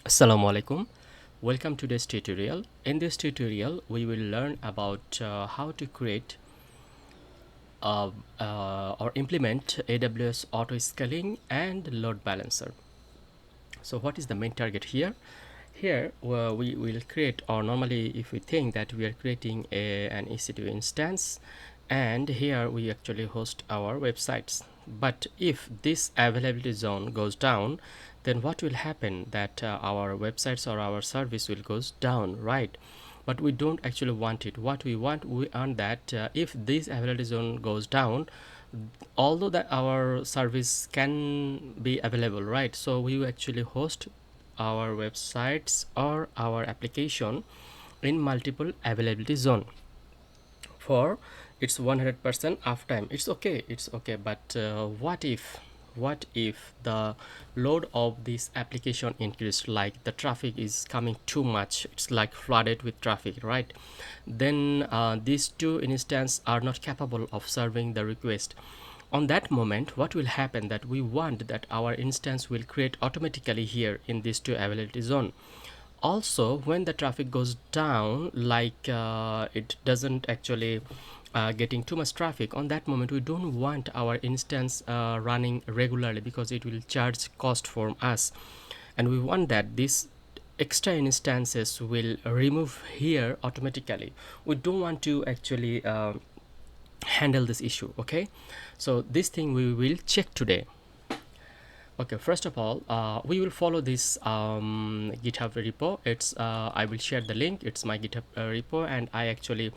Assalamu alaikum. Welcome to this tutorial. In this tutorial, we will learn about how to create or implement AWS auto scaling and load balancer. So what is the main target here? Here we will create, or normally if we think that we are creating an EC2 instance, and here we actually host our websites. But if this availability zone goes down, then what will happen that our websites or our service will goes down, right? But we don't actually want it. What we want that if this availability zone goes down, although that our service can be available, right? So we actually host our websites or our application in multiple availability zone. For it's 100% uptime, it's okay, but what if the load of this application increased, like the traffic is coming too much, it's like flooded with traffic, right? Then these two instances are not capable of serving the request. On that moment, what will happen that we want that our instance will create automatically here in this two availability zone. Also, when the traffic goes down, like it doesn't actually getting too much traffic, on that moment we don't want our instance running regularly, because it will charge cost from us, and we want that this extra instances will remove here automatically. We don't want to actually handle this issue. Okay, so this thing we will check today. Okay, first of all, we will follow this GitHub repo. It's I will share the link. It's my GitHub repo, and I actually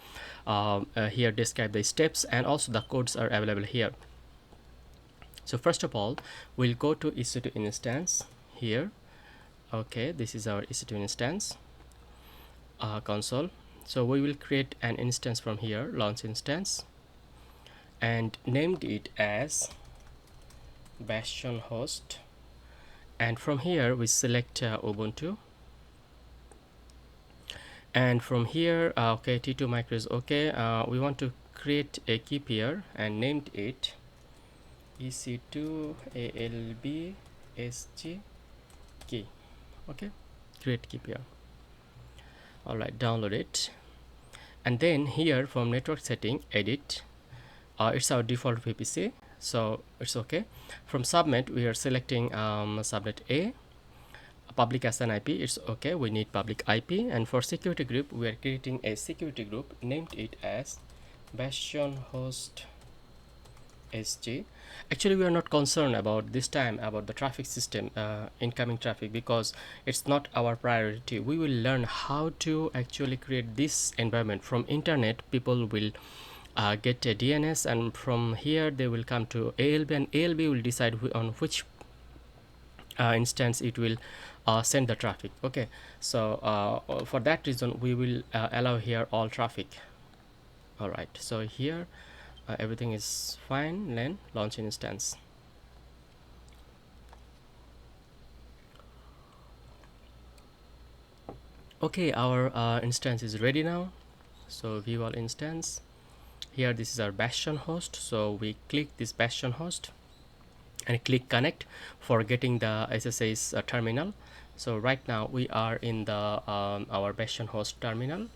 here describe the steps, and also the codes are available here. So first of all, we'll go to EC2 instance here. Okay, this is our EC2 instance console. So we will create an instance from here, launch instance, and named it as Bastion host. And from here we select Ubuntu, and from here okay, T2 micro is okay. We want to create a key pair and named it EC2 ALB SG key. Okay, create key pair. All right, download it, and then here from network setting, edit, it's our default VPC, so it's okay. From subnet we are selecting subnet A. Public as an IP, it's okay, we need public IP. And for security group, we are creating a security group, named it as Bastion host SG. Actually, we are not concerned about this time about the traffic system, incoming traffic, because it's not our priority. We will learn how to actually create this environment. From internet, people will get a DNS, and from here they will come to ALB, and ALB will decide on which instance it will send the traffic. Okay, so for that reason we will allow here all traffic. All right, so here everything is fine. Then launch instance. Okay, our instance is ready now. So view all instance. Here this is our Bastion host, so we click this Bastion host and click connect for getting the SSH terminal. So right now we are in the our Bastion host terminal.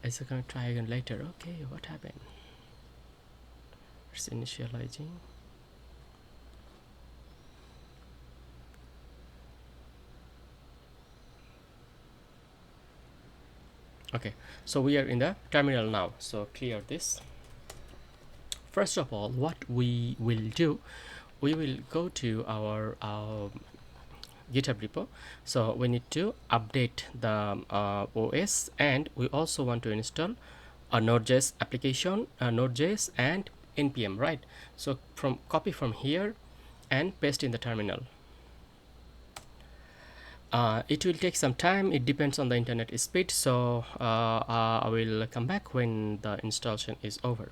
It's gonna try again later. Okay, what happened? It's initializing. Okay, so we are in the terminal now, so clear this. First of all, what we will do, we will go to our GitHub repo. So we need to update the OS, and we also want to install a Node.js application, Node.js and npm, right? So from copy from here and paste in the terminal. It will take some time, it depends on the internet speed, so I will come back when the installation is over.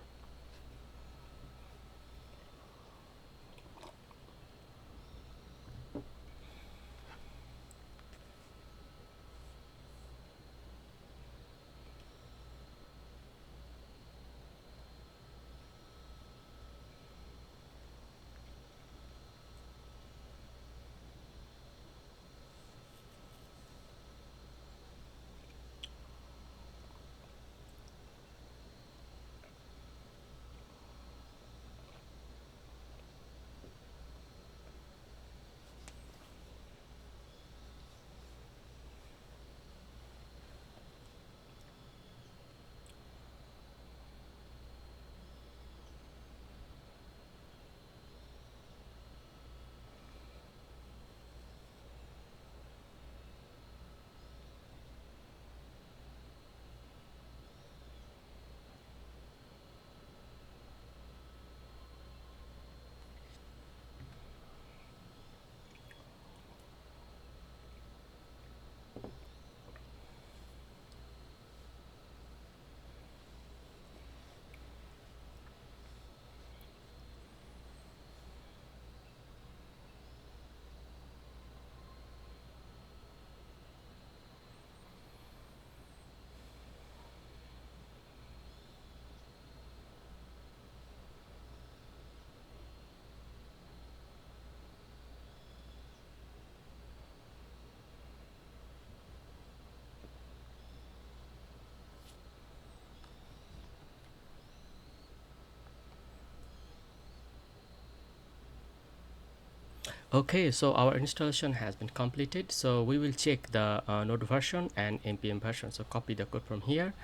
Okay, so our installation has been completed. So we will check the node version and npm version. So copy the code from here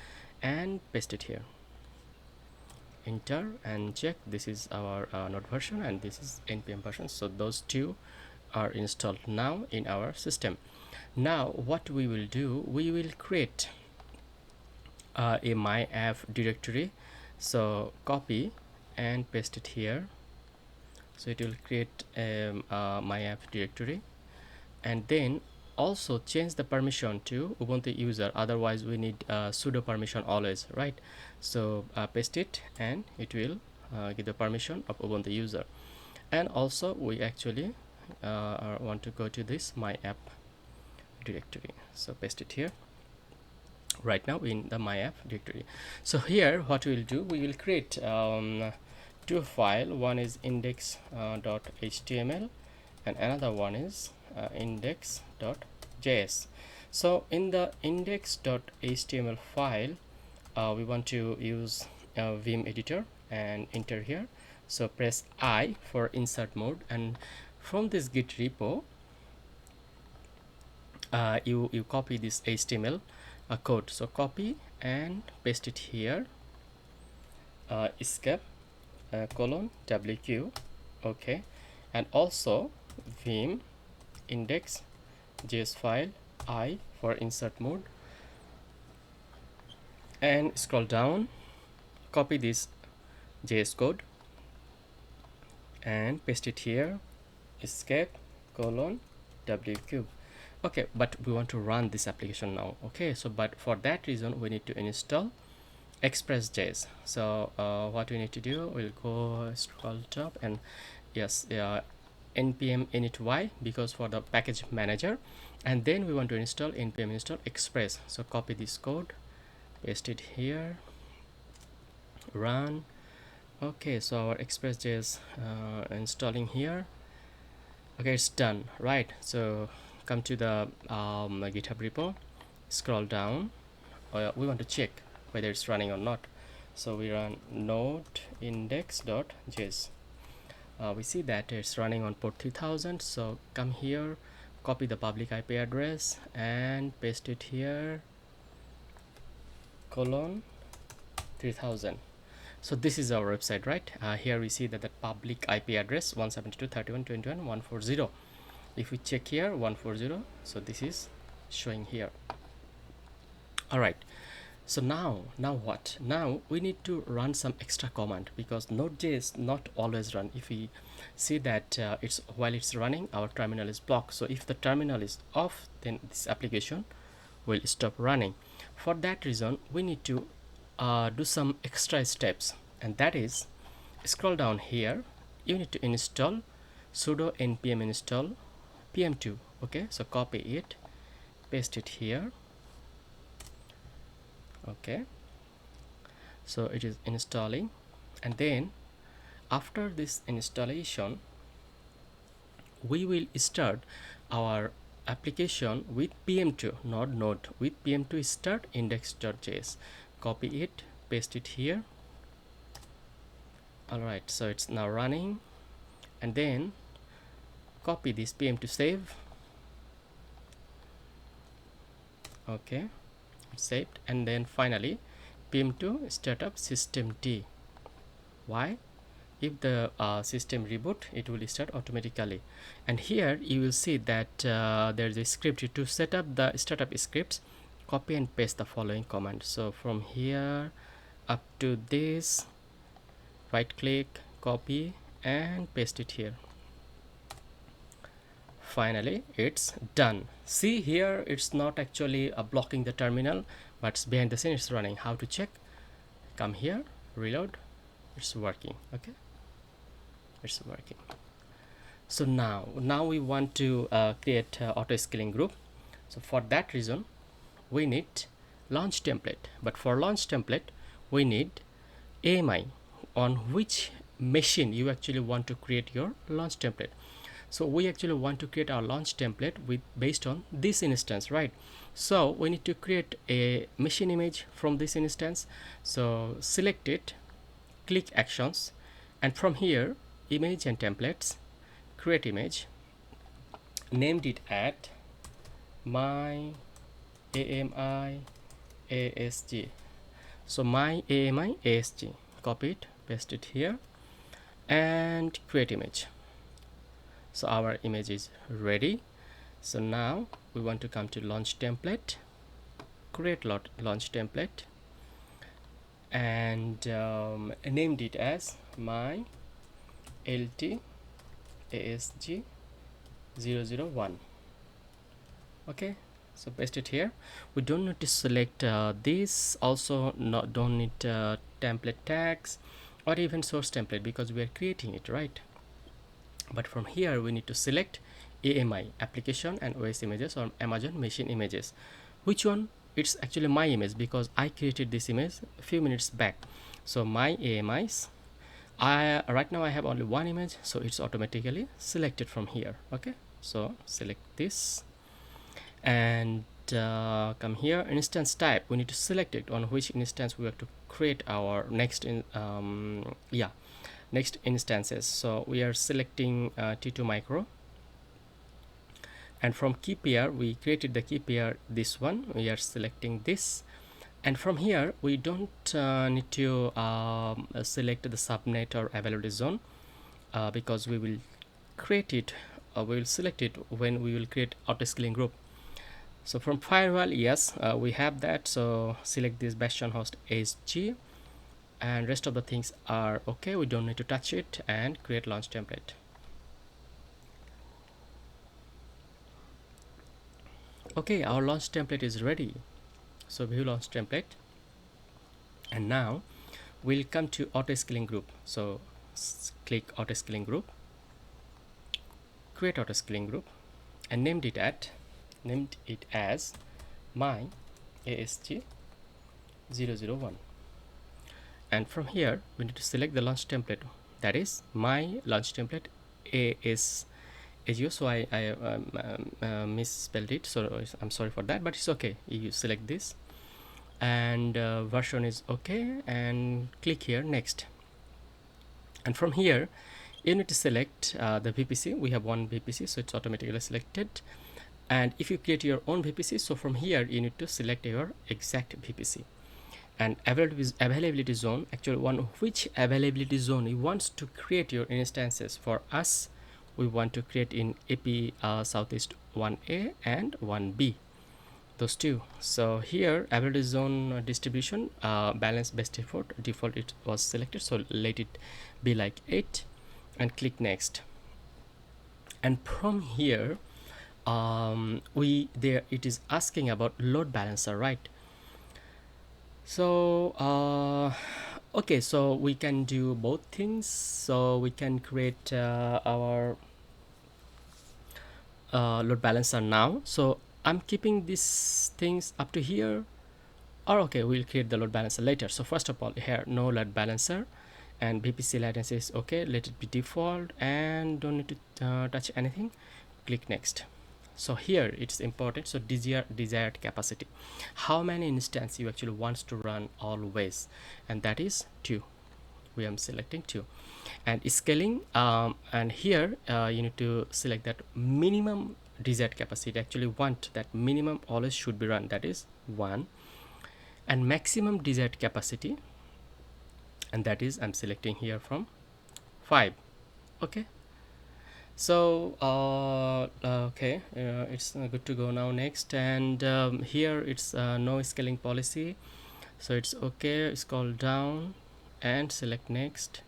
and paste it here, enter and check. This is our node version and this is npm version. So those two are installed now in our system. Now what we will do, we will create a my app directory. So copy and paste it here. So it will create my app directory, and then also change the permission to Ubuntu user, otherwise we need sudo permission always, right? So paste it and it will give the permission of Ubuntu user. And also we actually want to go to this my app directory, so paste it here right now in the my app directory. So here what we will do, we will create two files. One is index.html and another one is index.js. So in the index.html file we want to use Vim editor and enter here. So press I for insert mode, and from this git repo you copy this HTML code. So copy and paste it here, escape colon wq, okay, and also Vim index js file I for insert mode, and scroll down, copy this js code and paste it here, escape colon wq. Okay, but we want to run this application now. Okay, so but for that reason we need to install express.js. So what we need to do, we'll go scroll top and yes, npm init y, because for the package manager, and then we want to install npm install express. So copy this code, paste it here, run. Okay, so our express.js installing here. Okay, it's done, right? So come to the GitHub repo, scroll down. We want to check whether it's running or not. So we run node index.js. We see that it's running on port 3000. So come here, copy the public IP address and paste it here, colon 3000. So this is our website, right? Here we see that the public IP address 172.31.21.140. If we check here 140, so this is showing here. All right, so now what? Now we need to run some extra command, because Node.js not always run. If we see that it's while it's running, our terminal is blocked. So if the terminal is off, then this application will stop running. For that reason, we need to do some extra steps, and that is, scroll down here, you need to install sudo npm install pm2. Okay, so copy it, paste it here. Okay, so it is installing, and then after this installation we will start our application with pm2, not node, with pm2 start index.js. Copy it, paste it here. All right, so it's now running, and then copy this pm2 save. Okay, it's saved, and then finally pm2 startup systemd. Why? If the system reboot, it will start automatically. And here you will see that there's a script to set up the startup scripts. Copy and paste the following command. So from here up to this, right click, copy and paste it here. Finally it's done. See here, it's not actually blocking the terminal, but behind the scene it's running. How to check? Come here, reload, it's working. Okay, it's working. So now we want to create auto scaling group. So for that reason we need launch template, but for launch template we need AMI, on which machine you actually want to create your launch template. So we actually want to create our launch template with based on this instance, right? So we need to create a machine image from this instance. So select it, click actions, and from here image and templates, create image, named it at my AMI ASG. So my AMI ASG, copy it, paste it here, and create image. So our image is ready. So now we want to come to launch template, create launch template, and named it as my LT ASG 001. Okay, so paste it here. We don't need to select this, also don't need template tags or even source template because we are creating it, right? But from here we need to select AMI, application and OS images, or Amazon machine images. Which one? It's actually my image because I created this image a few minutes back. So my AMIs, right now I have only one image, so it's automatically selected from here. Okay, so select this and come here, instance type. We need to select it on which instance we have to create our next next instances. So we are selecting T2 micro, and from key pair we created the key pair, this one. We are selecting this, and from here we don't need to select the subnet or availability zone because we will create it, we will select it when we will create auto scaling group. So from firewall, yes, we have that. So select this bastion host SG, and rest of the things are okay. We don't need to touch it, and create launch template. Okay, our launch template is ready. So view launch template, and now we'll come to auto scaling group. So click auto scaling group, create auto scaling group, and named it as my ASG 001. And from here we need to select the launch template, that is my launch template ASGO. So I misspelled it, so I'm sorry for that, but it's okay. You select this, and version is okay, and click here next. And from here you need to select the VPC. We have one VPC, so it's automatically selected. And if you create your own VPC, so from here you need to select your exact VPC. And availability zone, actually which availability zone you want to create your instances. For us, we want to create in AP Southeast 1A and 1B, those two. So here availability zone distribution, balance best default it was selected, so let it be like 8, and click next. And from here it is asking about load balancer, right? So okay, so we can do both things. So we can create our load balancer now. So I'm keeping these things up to here, or okay, we'll create the load balancer later. So first of all, here no load balancer, and VPC latency is okay, let it be default, and don't need to touch anything. Click next. So here it's important, so desired capacity, how many instances you actually wants to run always, and that is 2. We am selecting 2. And scaling, and here you need to select that minimum desired capacity, actually want that minimum always should be run, that is 1. And maximum desired capacity, and that is I'm selecting here from 5. Okay, so okay, it's good to go now. Next, and here it's no scaling policy, so it's okay. Scroll down and select next,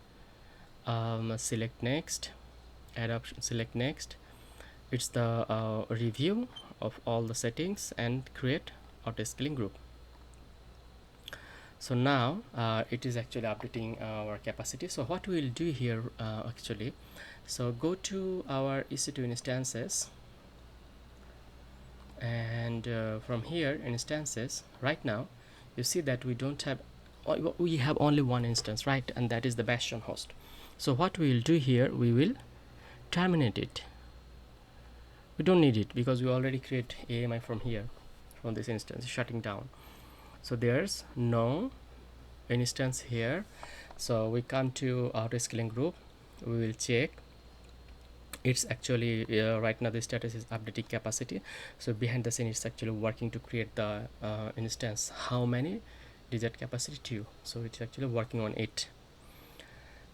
select next, add option, select next. It's the review of all the settings, and create auto scaling group. So now it is actually updating our capacity. So what we'll do here actually, so go to our EC2 instances, and from here instances, right now you see that we have only one instance, right? And that is the bastion host. So what we will do here, we will terminate it. We don't need it because we already create AMI from here, from this instance, shutting down. So there's no instance here. So we come to auto scaling group, we will check it's actually right now the status is updating capacity. So behind the scene it's actually working to create the instance how many digit capacity 2, so it's actually working on it.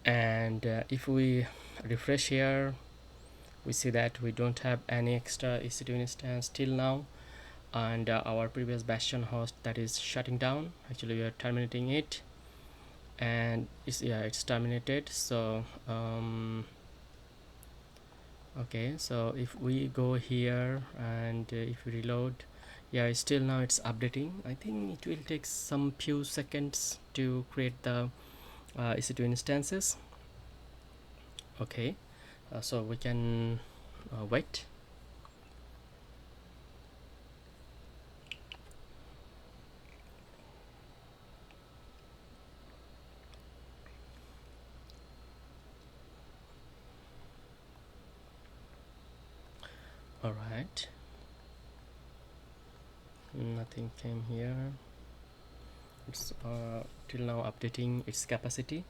And if we refresh here, we see that we don't have any extra EC2 instance till now, and our previous bastion host that is shutting down, actually we are terminating it, and it's terminated. So okay, so if we go here and if we reload, yeah, still now it's updating. I think it will take some few seconds to create the EC2 instances. Okay, so we can wait. All right, nothing came here. It's till now updating its capacity.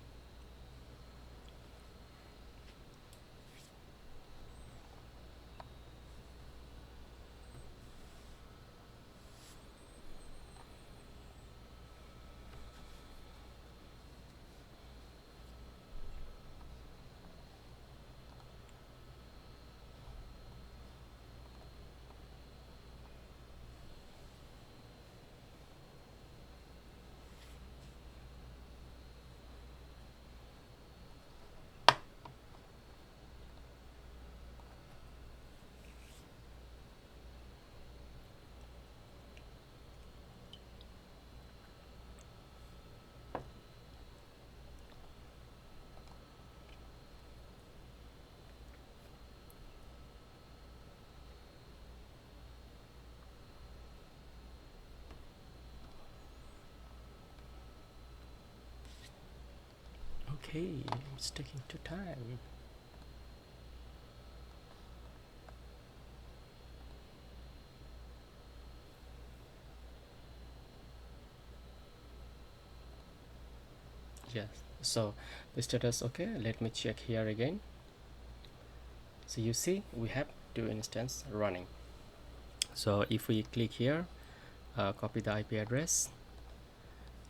Okay, it's taking too time. Yes, so the status okay. Let me check here again. So you see we have 2 instances running. So if we click here, copy the IP address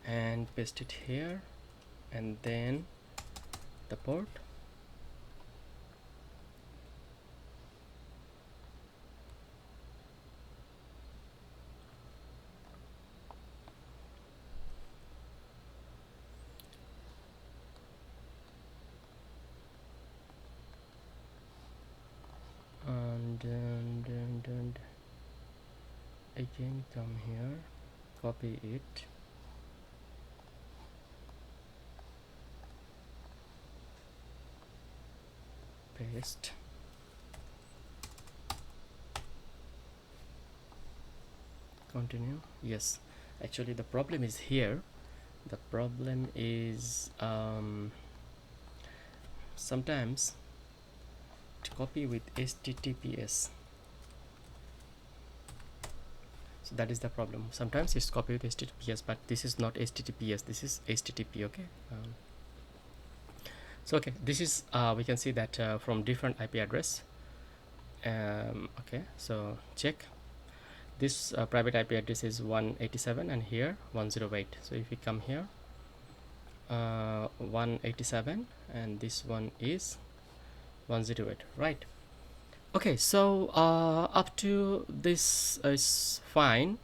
and paste it here, and then the port, and again come here, copy it, paste, continue. Yes, actually the problem is here. The problem is sometimes to copy with HTTPS. So that is the problem. Sometimes it's copied with HTTPS, but this is not HTTPS, this is HTTP. Okay, so okay, this is we can see that from different IP address. Okay, so check this private IP address is 187 and here 108. So if we come here, 187 and this one is 108, right? Okay, so up to this is fine,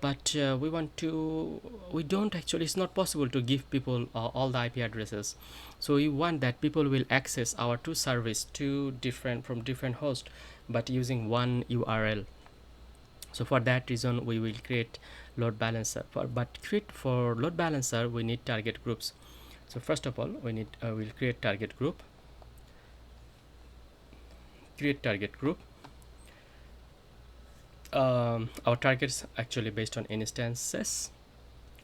but we don't actually, it's not possible to give people all the IP addresses. So we want that people will access our two service from different hosts but using one URL. So for that reason we will create load balancer. For load balancer we need target groups. So first of all we'll create target group. Our targets actually based on instances.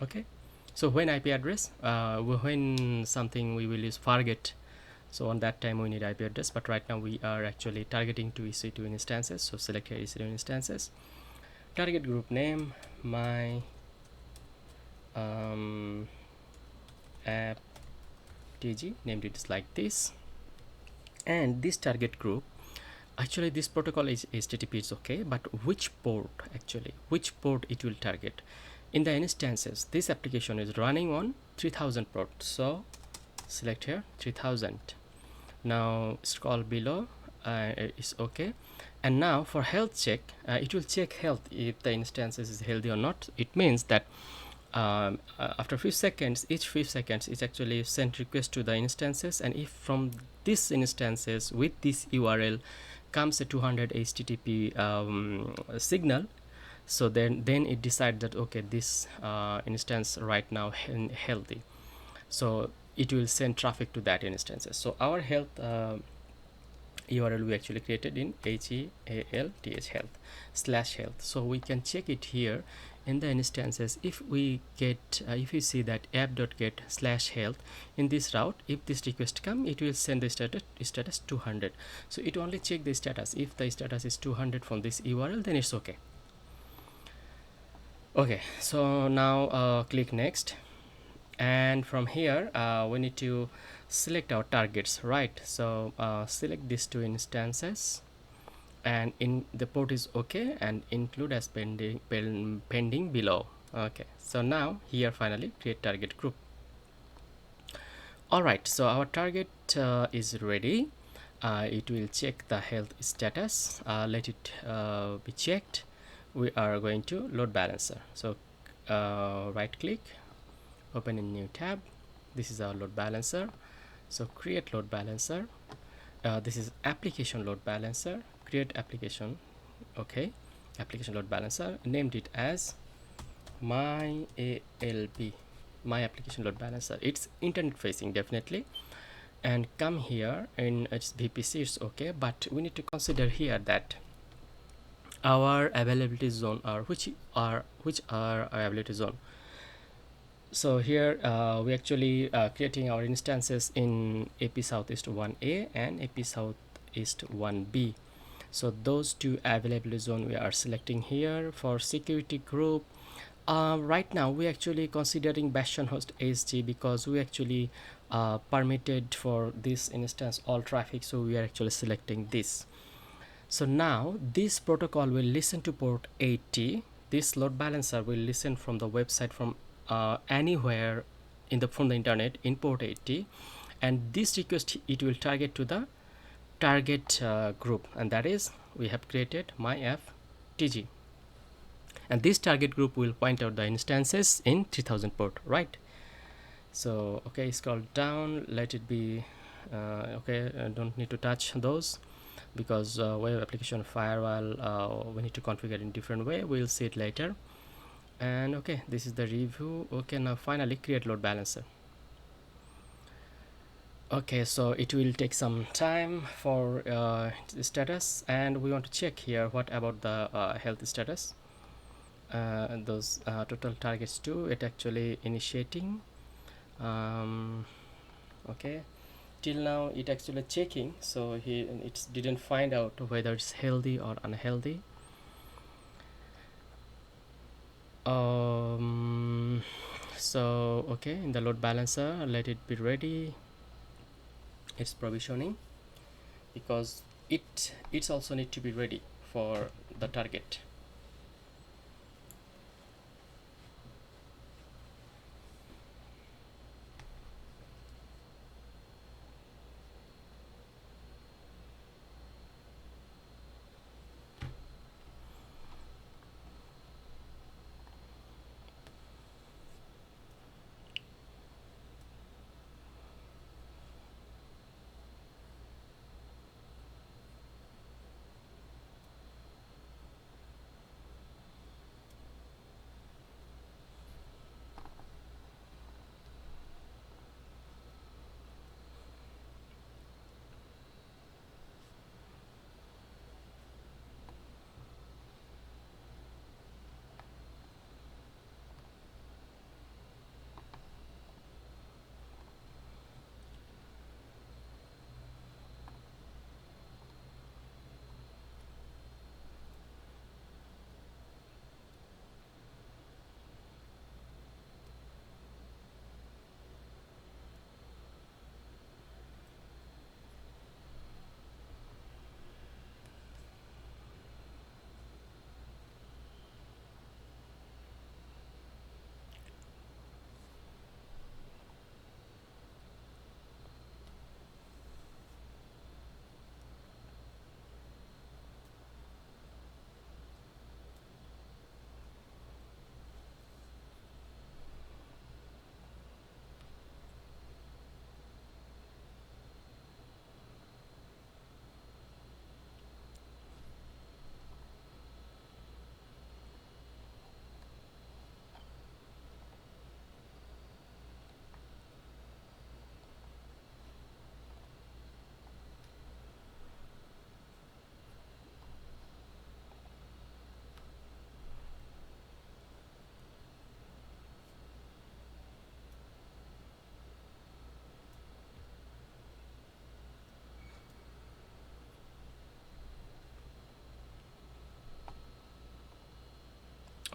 Okay, so when IP address, when something we will use target, so on that time we need IP address, but right now we are actually targeting to EC2 instances. So select here EC2 instances, target group name, my app tg, named it is like this, and this target group Actually this protocol is HTTP is okay, but which port, actually which port it will target? In the instances, this application is running on 3000 port, so select here 3000. Now scroll below, is okay. And now for health check, it will check health if the instances is healthy or not. It means that after few seconds, each few seconds it actually send request to the instances, and if from these instances with this URL comes a 200 HTTP signal, so then it decides that okay, this instance right now healthy, so it will send traffic to that instances. So our health URL we actually created in HEALTH health/health. So we can check it here in the instances. If we get if you see that app.get/health in this route, if this request come, it will send the status 200. So it only check the status. If the status is 200 from this URL, then it's okay. Okay, so now click next, and from here we need to select our targets, right? So select these two instances, and in the port is okay, and include as pending below. Okay, so now here finally create target group. All right, so our target is ready. It will check the health status. Let it be checked. We are going to load balancer. So right click, open a new tab. This is our load balancer. So create load balancer. This is application load balancer. Create application. Okay, application load balancer. Named it as my ALB, my application load balancer. It's internet facing definitely, and come here in its VPC. It's okay, but we need to consider here that our availability zone are which are our availability zone. So here we actually creating our instances in AP Southeast 1A and AP Southeast 1B. So those two availability zone we are selecting here. For security group, right now we actually considering Bastion host SG, because we actually permitted for this instance all traffic, so we are actually selecting this. So now this protocol will listen to port 80. This load balancer will listen from the website from anywhere from the internet in port 80, and this request it will target to the target group, and that is we have created myftg, and this target group will point out the instances in 3000 port, right? So okay, scroll down, let it be okay, don't need to touch those, because web application firewall we need to configure in different way. We'll see it later. And okay, this is the review. Okay, now finally create load balancer. Okay, so it will take some time for the status, and we want to check here what about the health status. Those total targets too, it actually initiating. Okay, till now it actually checking, so it didn't find out whether it's healthy or unhealthy. So okay, in the load balancer, let it be ready. It's provisioning, because it's also need to be ready for the target.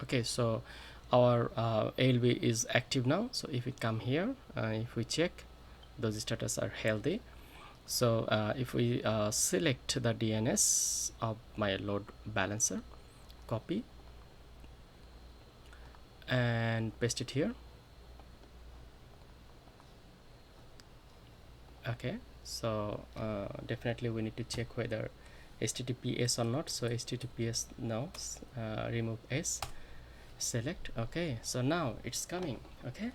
Okay, so our ALB is active now. So if we come here, if we check, those status are healthy. So if we select the DNS of my load balancer, copy and paste it here. Okay, so definitely we need to check whether HTTPS or not. So HTTPS now, remove S, select. Okay, so now it's coming. Okay,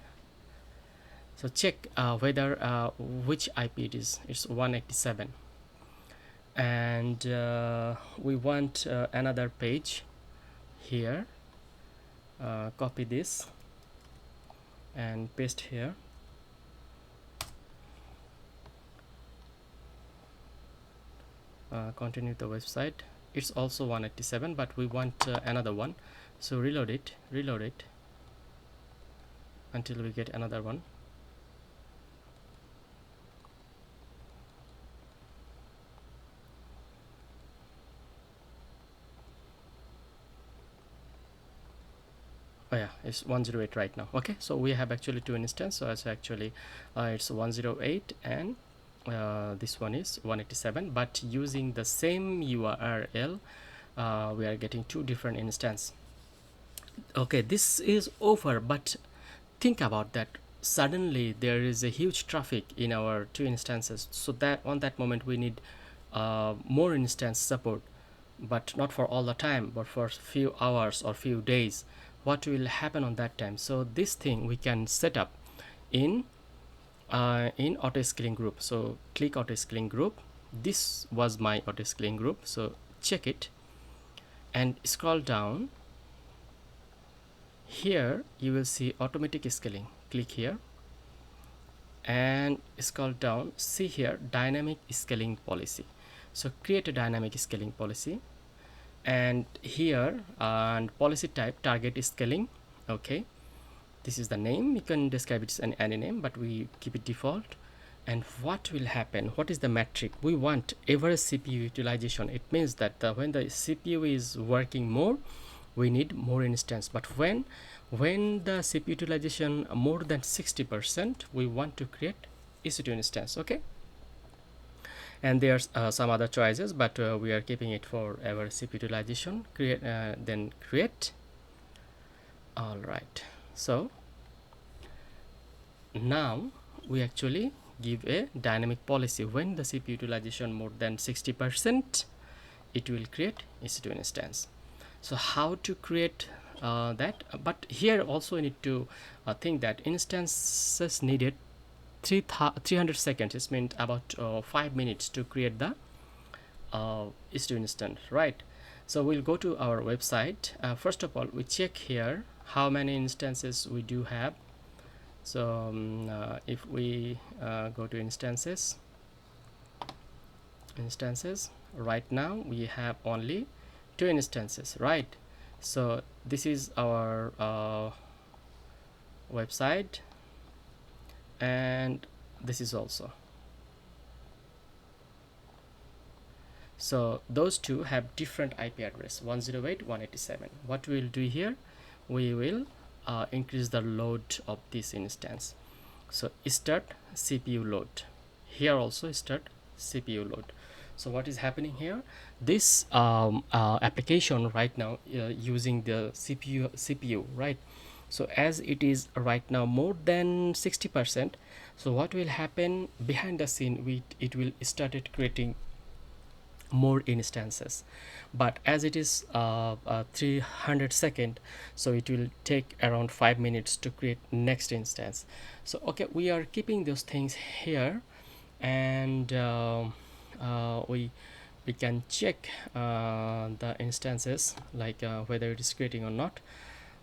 so check whether which IP it is. It's 187, and we want another page here. Copy this and paste here. Continue the website. It's also 187, but we want another one. So reload it until we get another one. Oh yeah, it's 108 right now. Okay, so we have actually two instances. So it's actually it's 108 and this one is 187, but using the same URL we are getting two different instances. Okay, this is over, but think about that. Suddenly there is a huge traffic in our two instances, so that on that moment we need more instance support, but not for all the time, but for few hours or few days. What will happen on that time? So this thing we can set up in auto scaling group. So click auto scaling group. This was my auto scaling group, so check it and scroll down. Here you will see automatic scaling. Click here and scroll down. See here, dynamic scaling policy. So create a dynamic scaling policy, and here and policy type target scaling. Okay, this is the name. You can describe it as any name, but we keep it default. And what will happen? What is the metric? We want average CPU utilization. It means that when the CPU is working more, we need more instance. But when the CPU utilization more than 60%, we want to create EC2 instance. Okay, and there's some other choices, but we are keeping it for our CPU utilization. Create, then create. All right, so now we actually give a dynamic policy. When the CPU utilization more than 60%, it will create EC2 instance. So how to create that? But here also we need to think that instances needed 300 seconds. It means about 5 minutes to create the EC2 instance, right? So we'll go to our website. First of all, we check here how many instances we do have. So if we go to instances, right now we have only two instances, right? So this is our website, and this is also. So those two have different IP address, 108, 187. What we will do here, we will increase the load of this instance. So start CPU load. Here also start CPU load. So what is happening here? This application right now using the CPU, right? So as it is right now more than 60%, so what will happen behind the scene, it will started creating more instances, but as it is 300 second, so it will take around 5 minutes to create next instance. So okay, we are keeping those things here, and we can check the instances, like whether it is creating or not.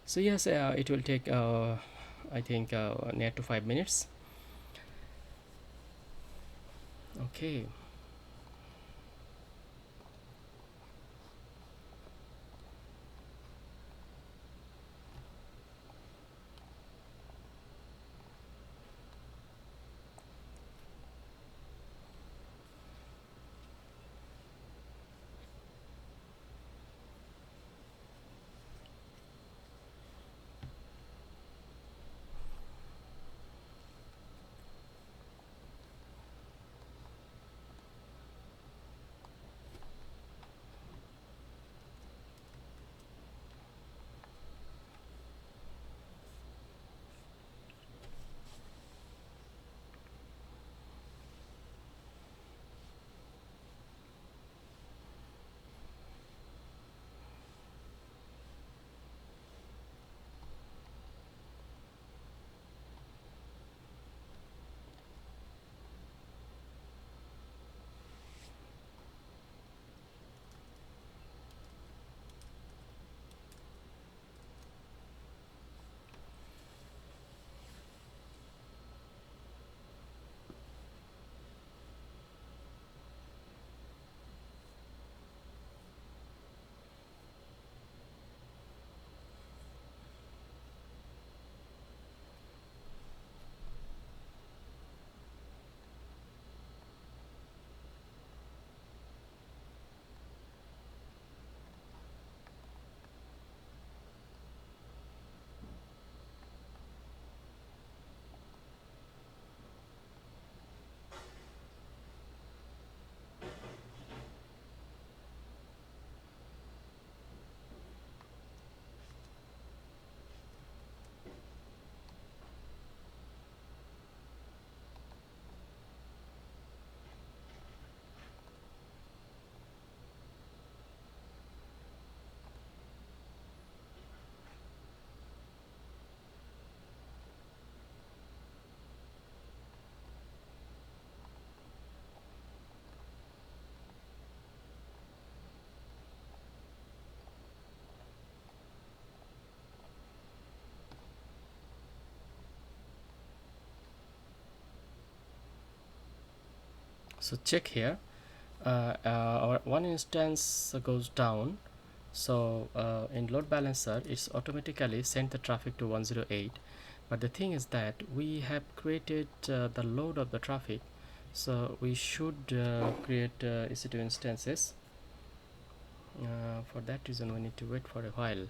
So yes, it will take I think near to 5 minutes. Okay, So check here, our one instance goes down. So in load balancer it's automatically sent the traffic to 108, but the thing is that we have created the load of the traffic, so we should create EC2 instances. For that reason we need to wait for a while.